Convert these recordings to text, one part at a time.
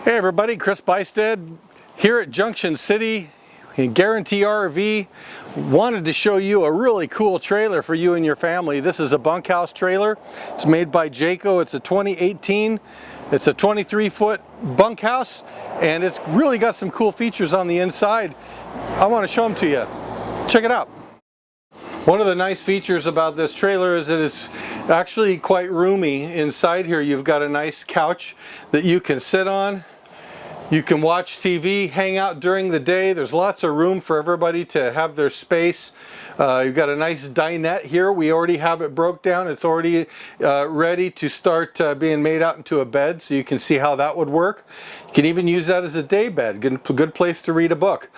Hey everybody, Chris.Buystedt here at Junction City in Guaranty RV. Wanted to show you a really cool trailer for you and your family. This is a bunkhouse trailer. It's made by Jayco. It's a 2018. It's a 23-foot bunkhouse, and it's really got some cool features on the inside. I want to show them to you. Check it out. One of the nice features about this trailer is that it's actually quite roomy. Inside here you've got a nice couch that you can sit on. You can watch TV, hang out during the day. There's lots of room for everybody to have their space. You've got a nice dinette here. We already have it broke down. It's already ready to start being made out into a bed, so you can see how that would work. You can even use that as a day bed. Good place to read a book.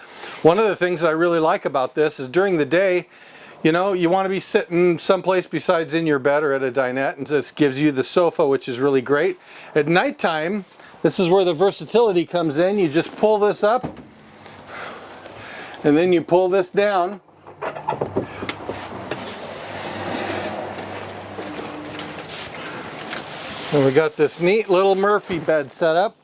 One of the things I really like about this is during the day, you know, you want to be sitting someplace besides in your bed or at a dinette, and this gives you the sofa, which is really great. At nighttime, this is where the versatility comes in. You just pull this up, and then you pull this down. And we got this neat little Murphy bed set up,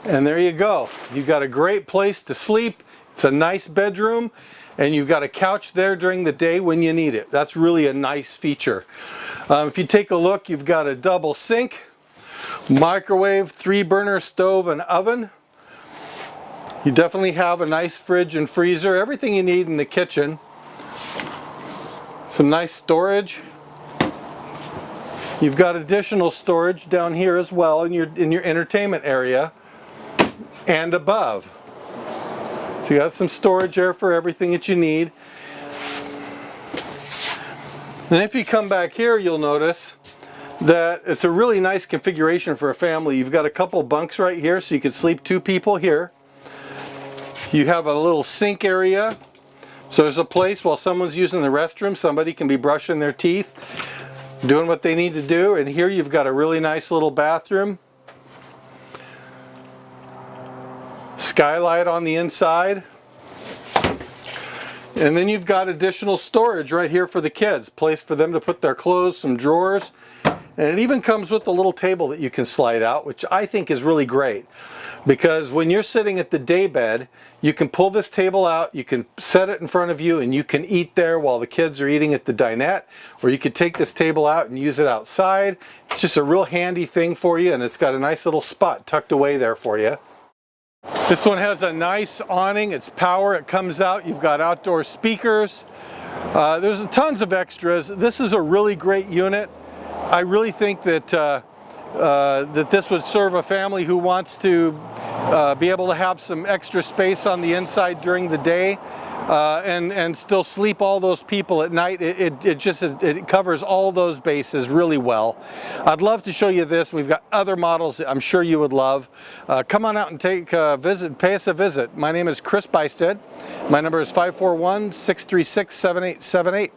and there you go. You've got a great place to sleep. It's a nice bedroom, and you've got a couch there during the day when you need it. That's really a nice feature. If you take a look, you've got a double sink, microwave, 3-burner stove and oven. You definitely have a nice fridge and freezer, everything you need in the kitchen. Some nice storage. You've got additional storage down here as well in your entertainment area and above. So you got some storage there for everything that you need. And if you come back here, you'll notice that it's a really nice configuration for a family. You've got a couple bunks right here, so you could sleep 2 people here. You have a little sink area, so there's a place while someone's using the restroom, somebody can be brushing their teeth, doing what they need to do. And here you've got a really nice little bathroom. Skylight on the inside. And then you've got additional storage right here for the kids, place for them to put their clothes, some drawers. And it even comes with a little table that you can slide out, which I think is really great. Because when you're sitting at the day bed, you can pull this table out, you can set it in front of you, and you can eat there while the kids are eating at the dinette. Or you could take this table out and use it outside. It's just a real handy thing for you, and it's got a nice little spot tucked away there for you. This one has a nice awning. It's power. It comes out. You've got outdoor speakers. There's tons of extras. This is a really great unit. I really think that that this would serve a family who wants to be able to have some extra space on the inside during the day and still sleep all those people at night. It covers all those bases really well. I'd love to show you this. We've got other models that I'm sure you would love. Come on out and take a visit, pay us a visit. My name is Chris.Buystedt. My number is 541-636-7878.